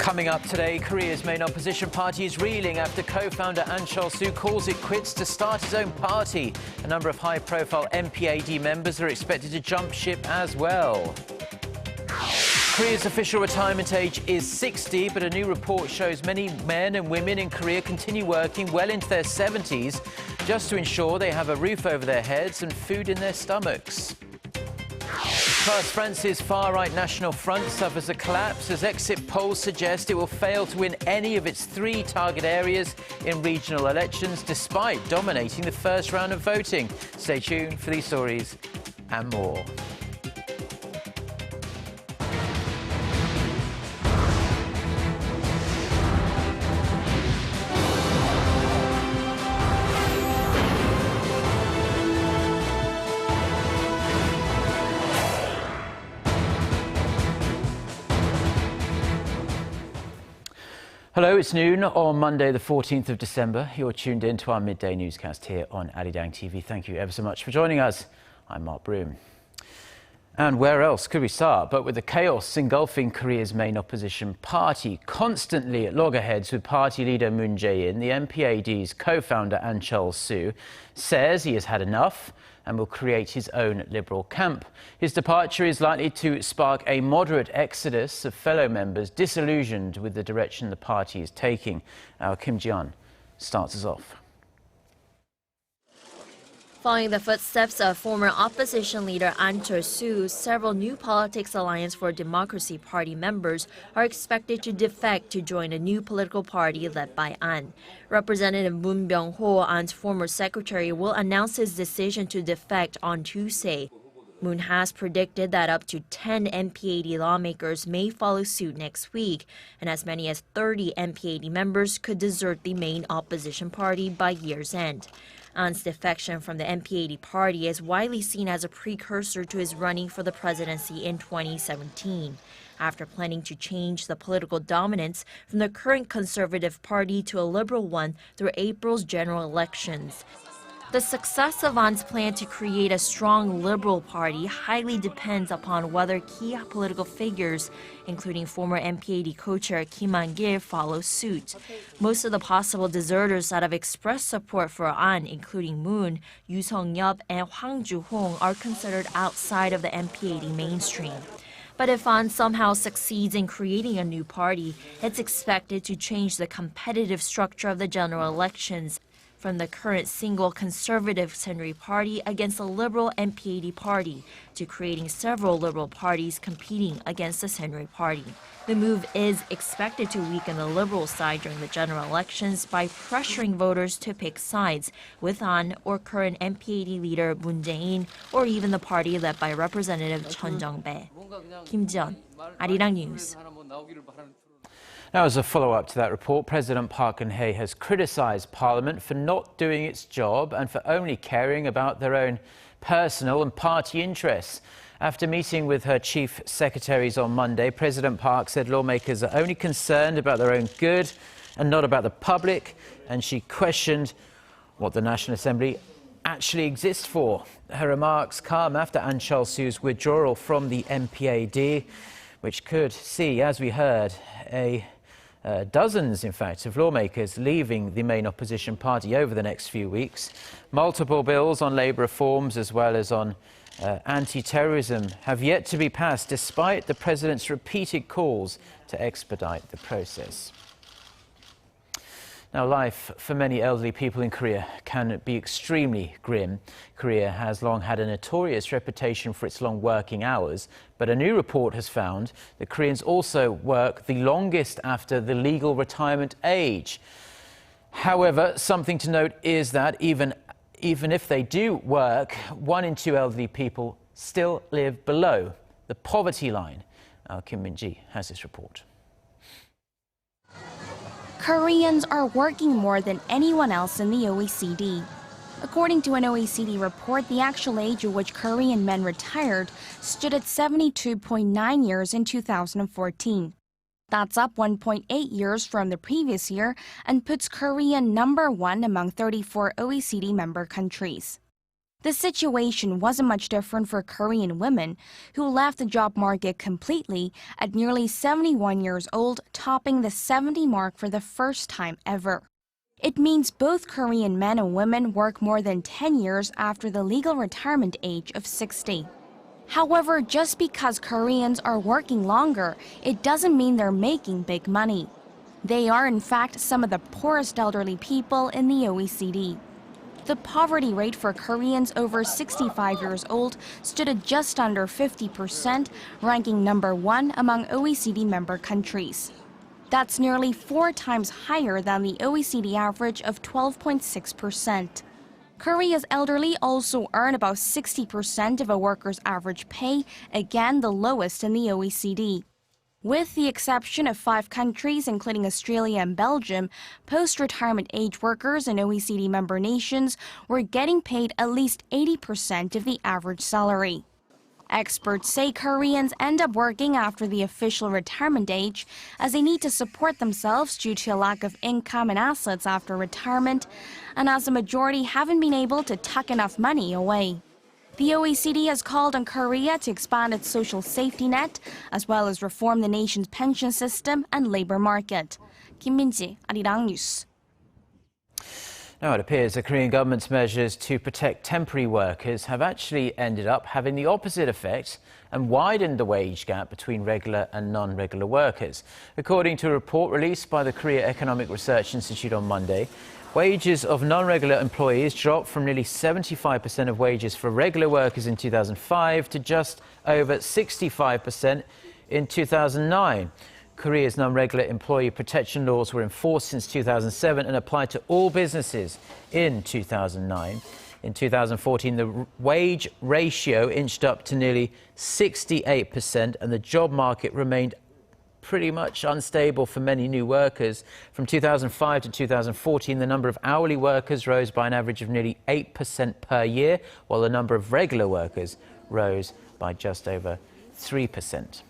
Coming up today, Korea's main opposition party is reeling after co-founder Ahn Cheol-soo calls it quits to start his own party. A number of high-profile NPAD members are expected to jump ship as well. Korea's official retirement age is 60, but a new report shows many men and women in Korea continue working well into their 70s just to ensure they have a roof over their heads and food in their stomachs. Plus, France's far-right National Front suffers a collapse as exit polls suggest it will fail to win any of its 3 target areas in regional elections, despite dominating the first round of voting. Stay tuned for these stories and more. Hello, it's noon on Monday, the 14th of December. You're tuned in to our midday newscast here on Arirang TV. Thank you ever so much for joining us. I'm Mark Broom. And where else could we start but with the chaos engulfing Korea's main opposition party, constantly at loggerheads with party leader Moon Jae-in. The NPAD's co-founder Ahn Cheol-soo says he has had enough and will create his own liberal camp. His departure is likely to spark a moderate exodus of fellow members disillusioned with the direction the party is taking. Our Kim Ji-yeon starts us off. Following the footsteps of former opposition leader Ahn Cheol-soo, several New Politics Alliance for Democracy party members are expected to defect to join a new political party led by Ahn. Representative Moon Byung-ho, Ahn's former secretary, will announce his decision to defect on Tuesday. Moon has predicted that up to 10 NPAD lawmakers may follow suit next week, and as many as 30 NPAD members could desert the main opposition party by year's end. Ahn's defection from the NPAD party is widely seen as a precursor to his running for the presidency in 2017, after planning to change the political dominance from the current conservative party to a liberal one through April's general elections. The success of Ahn's plan to create a strong liberal party highly depends upon whether key political figures, including former NPAD co-chair Kim Han-gil, follow suit. Most of the possible deserters that have expressed support for Ahn, including Moon, Yoo Sung-yeop, and Hwang Ju-hong, are considered outside of the NPAD mainstream. But if Ahn somehow succeeds in creating a new party, it's expected to change the competitive structure of the general elections, from the current single conservative Saenuri party against a liberal NPAD party to creating several liberal parties competing against the Saenuri party. The move is expected to weaken the liberal side during the general elections by pressuring voters to pick sides with Ahn or current NPAD leader Moon Jae-in, or even the party led by Representative Chun Jung-bae. Kim Ji-yeon, Arirang News. Now, as a follow-up to that report, President Park Geunhye has criticized Parliament for not doing its job and for only caring about their own personal and party interests. After meeting with her chief secretaries on Monday, President Park said lawmakers are only concerned about their own good and not about the public, and she questioned what the National Assembly actually exists for. Her remarks come after Ahn Cheol-soo's withdrawal from the NPAD, which could see, as we heard, dozens, in fact, of lawmakers leaving the main opposition party over the next few weeks. Multiple bills on labour reforms as well as on anti-terrorism have yet to be passed, despite the president's repeated calls to expedite the process. Now, life for many elderly people in Korea can be extremely grim. Korea has long had a notorious reputation for its long working hours, but a new report has found that Koreans also work the longest after the legal retirement age. However, something to note is that even if they do work, 1 in 2 elderly people still live below the poverty line. Kim Min-ji has this report. Koreans are working more than anyone else in the OECD. According to an OECD report, the actual age at which Korean men retired stood at 72.9 years in 2014. That's up 1.8 years from the previous year and puts Korea number 1 among 34 OECD member countries. The situation wasn't much different for Korean women, who left the job market completely at nearly 71 years old, topping the 70 mark for the first time ever. It means both Korean men and women work more than 10 years after the legal retirement age of 60. However, just because Koreans are working longer, it doesn't mean they're making big money. They are, in fact, some of the poorest elderly people in the OECD. The poverty rate for Koreans over 65 years old stood at just under 50%, ranking number 1 among OECD member countries. That's nearly 4 times higher than the OECD average of 12.6%. Korea's elderly also earn about 60% of a worker's average pay, again the lowest in the OECD. With the exception of 5 countries, including Australia and Belgium, post-retirement age workers in OECD member nations were getting paid at least 80% of the average salary. Experts say Koreans end up working after the official retirement age as they need to support themselves due to a lack of income and assets after retirement, and as the majority haven't been able to tuck enough money away. The OECD has called on Korea to expand its social safety net, as well as reform the nation's pension system and labor market. Kim Min-ji, Arirang News. Now, it appears the Korean government's measures to protect temporary workers have actually ended up having the opposite effect and widened the wage gap between regular and non-regular workers. According to a report released by the Korea Economic Research Institute on Monday, wages of non-regular employees dropped from nearly 75% of wages for regular workers in 2005 to just over 65% in 2009. Korea's non-regular employee protection laws were enforced since 2007 and applied to all businesses in 2009. In 2014, the wage ratio inched up to nearly 68%, and the job market remained pretty much unstable for many new workers. From 2005 to 2014, the number of hourly workers rose by an average of nearly 8% per year, while the number of regular workers rose by just over 3%.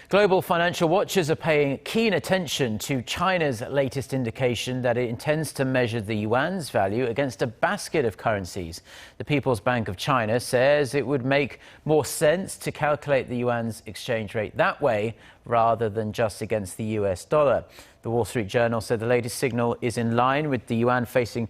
Global financial watchers are paying keen attention to China's latest indication that it intends to measure the yuan's value against a basket of currencies. The People's Bank of China says it would make more sense to calculate the yuan's exchange rate that way rather than just against the US dollar. The Wall Street Journal said the latest signal is in line with the yuan facing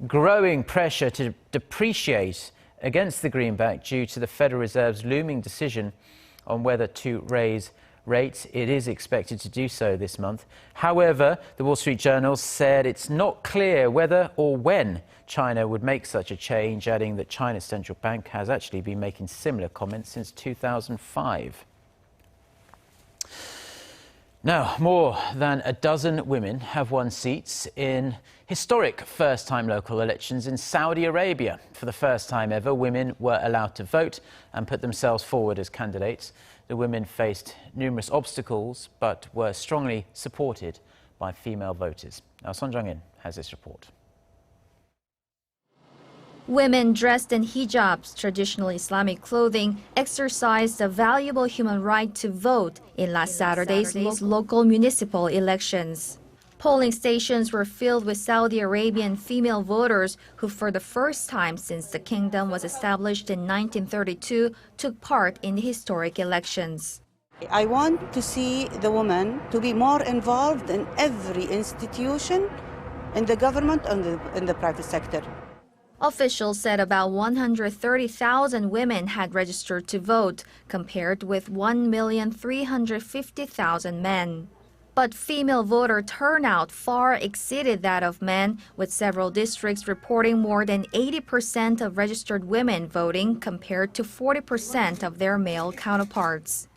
growing pressure to depreciate against the greenback due to the Federal Reserve's looming decision on whether to raise rates. It is expected to do so this month. However, the Wall Street Journal said it's not clear whether or when China would make such a change, adding that China's central bank has actually been making similar comments since 2005. Now, more than a dozen women have won seats in historic first-time local elections in Saudi Arabia. For the first time ever, women were allowed to vote and put themselves forward as candidates. The women faced numerous obstacles, but were strongly supported by female voters. Now, Son Jung-in has this report. Women dressed in hijabs, traditional Islamic clothing, exercised a valuable human right to vote in last Saturday's local municipal elections. Polling stations were filled with Saudi Arabian female voters who, for the first time since the kingdom was established in 1932, took part in the historic elections. I want to see the women to be more involved in every institution, in the government and in the private sector. Officials said about 130,000 women had registered to vote, compared with 1,350,000 men. But female voter turnout far exceeded that of men, with several districts reporting more than 80% of registered women voting compared to 40% of their male counterparts.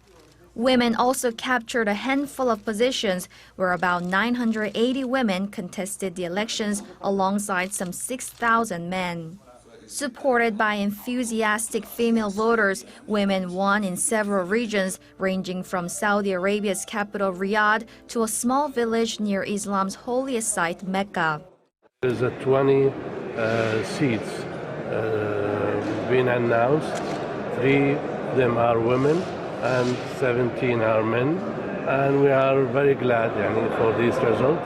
Women also captured a handful of positions where about 980 women contested the elections alongside some 6,000 men. Supported by enthusiastic female voters, women won in several regions, ranging from Saudi Arabia's capital Riyadh to a small village near Islam's holiest site, Mecca. There's 20 seats being announced. 3 of them are women and 17 are men, and we are very glad for this result.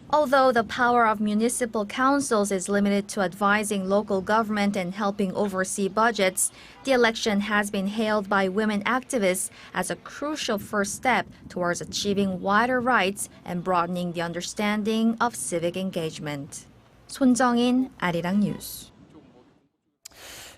Although the power of municipal councils is limited to advising local government and helping oversee budgets, the election has been hailed by women activists as a crucial first step towards achieving wider rights and broadening the understanding of civic engagement. Son Jung-in, Arirang News.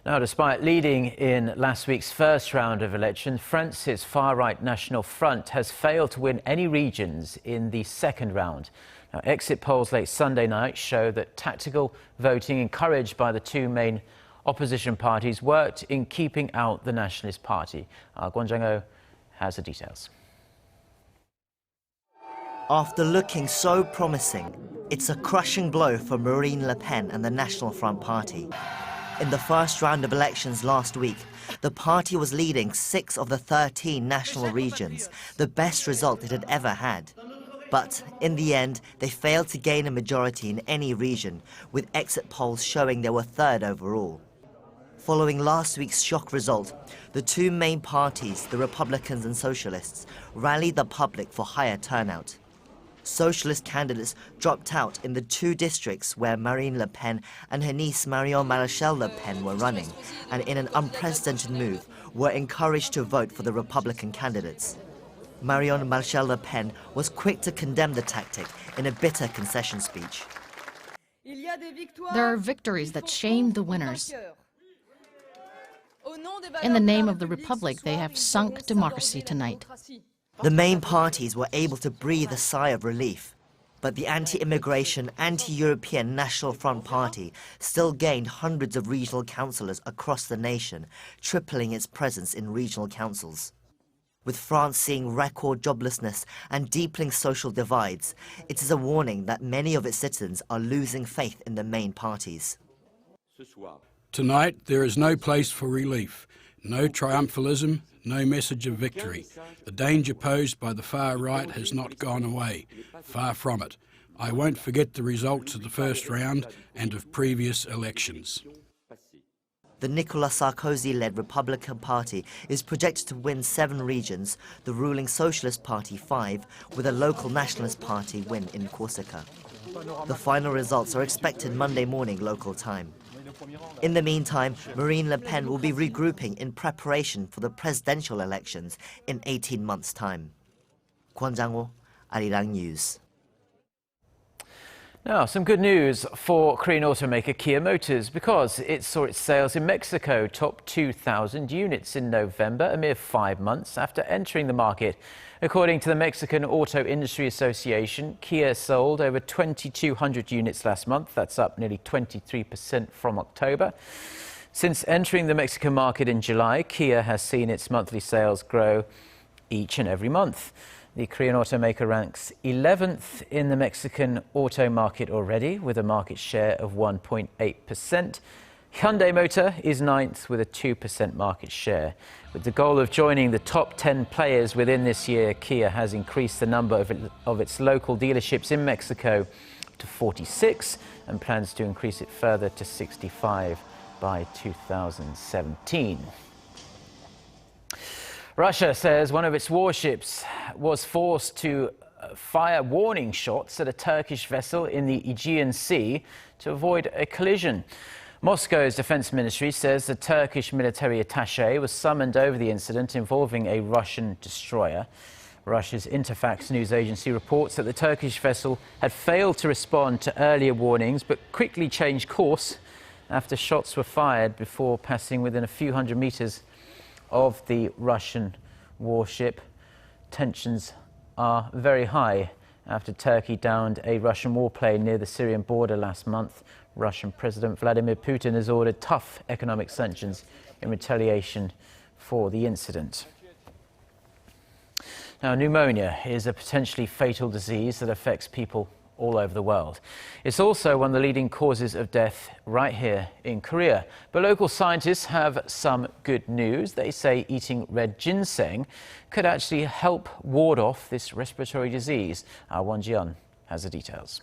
Now, despite leading in last week's first round of elections, France's far-right National Front has failed to win any regions in the second round. Now, exit polls late Sunday night show that tactical voting encouraged by the two main opposition parties worked in keeping out the Nationalist Party. Geunhye has the details. After looking so promising, it's a crushing blow for Marine Le Pen and the National Front Party. In the first round of elections last week, the party was leading 6 of the 13 national regions, the best result it had ever had. But in the end, they failed to gain a majority in any region, with exit polls showing they were third overall. Following last week's shock result, the two main parties, the Republicans and Socialists, rallied the public for higher turnout. Socialist candidates dropped out in the 2 districts where Marine Le Pen and her niece Marion Maréchal Le Pen were running, and in an unprecedented move, were encouraged to vote for the Republican candidates. Marion Maréchal Le Pen was quick to condemn the tactic in a bitter concession speech. There are victories that shame the winners. In the name of the Republic, they have sunk democracy tonight. The main parties were able to breathe a sigh of relief, but the anti-immigration, anti-European National Front Party still gained hundreds of regional councillors across the nation, tripling its presence in regional councils. With France seeing record joblessness and deepening social divides, it is a warning that many of its citizens are losing faith in the main parties. Tonight, there is no place for relief, no triumphalism, no message of victory. The danger posed by the far right has not gone away. Far from it. I won't forget the results of the first round and of previous elections. The Nicolas Sarkozy-led Republican Party is projected to win 7 regions, the ruling Socialist Party 5, with a local Nationalist Party win in Corsica. The final results are expected Monday morning local time. In the meantime, Marine Le Pen will be regrouping in preparation for the presidential elections in 18 months' time. Kwon Jang-ho, Arirang News. Now, some good news for Korean automaker Kia Motors because it saw its sales in Mexico top 2,000 units in November, a mere 5 months after entering the market. According to the Mexican Auto Industry Association, Kia sold over 2,200 units last month. That's up nearly 23% from October. Since entering the Mexican market in July, Kia has seen its monthly sales grow each and every month. The Korean automaker ranks 11th in the Mexican auto market already, with a market share of 1.8%. Hyundai Motor is 9th with a 2% market share. With the goal of joining the top 10 players within this year, Kia has increased the number of its local dealerships in Mexico to 46 and plans to increase it further to 65 by 2017. Russia says one of its warships was forced to fire warning shots at a Turkish vessel in the Aegean Sea to avoid a collision. Moscow's defense ministry says the Turkish military attaché was summoned over the incident involving a Russian destroyer. Russia's Interfax news agency reports that the Turkish vessel had failed to respond to earlier warnings but quickly changed course after shots were fired before passing within a few hundred meters of the Russian warship. Tensions are very high after Turkey downed a Russian warplane near the Syrian border last month. Russian President Vladimir Putin has ordered tough economic sanctions in retaliation for the incident. Now, pneumonia is a potentially fatal disease that affects people all over the world. It's also one of the leading causes of death right here in Korea. But local scientists have some good news. They say eating red ginseng could actually help ward off this respiratory disease. Won Ji-yeon has the details.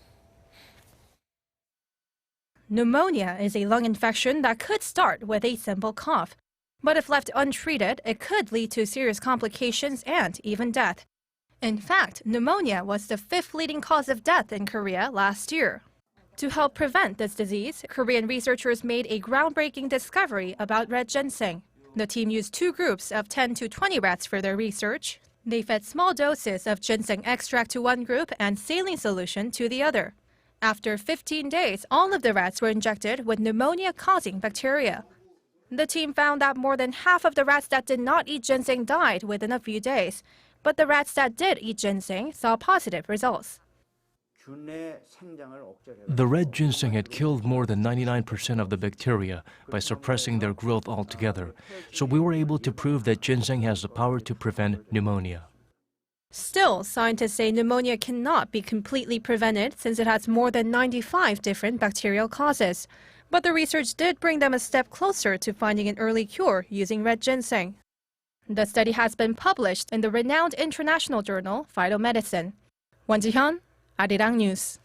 Pneumonia is a lung infection that could start with a simple cough. But if left untreated, it could lead to serious complications and even death. In fact, pneumonia was the 5th leading cause of death in Korea last year. To help prevent this disease, Korean researchers made a groundbreaking discovery about red ginseng. The team used 2 groups of 10 to 20 rats for their research. They fed small doses of ginseng extract to one group and saline solution to the other. After 15 days, all of the rats were injected with pneumonia-causing bacteria. The team found that more than half of the rats that did not eat ginseng died within a few days, but the rats that did eat ginseng saw positive results. The red ginseng had killed more than 99% of the bacteria by suppressing their growth altogether, so we were able to prove that ginseng has the power to prevent pneumonia. Still, scientists say pneumonia cannot be completely prevented since it has more than 95 different bacterial causes. But the research did bring them a step closer to finding an early cure using red ginseng. The study has been published in the renowned international journal Phytomedicine. Won Ji-hyun, Arirang News.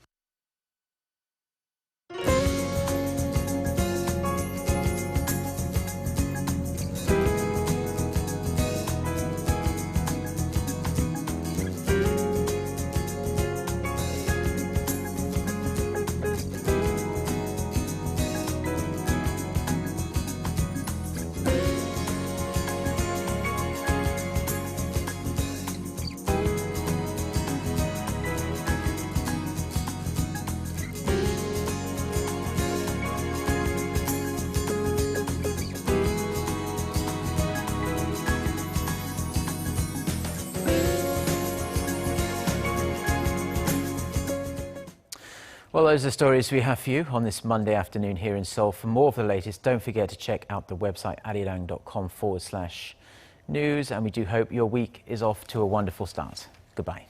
Well, those are the stories we have for you on this Monday afternoon here in Seoul. For more of the latest, don't forget to check out the website arirang.com/news. And we do hope your week is off to a wonderful start. Goodbye.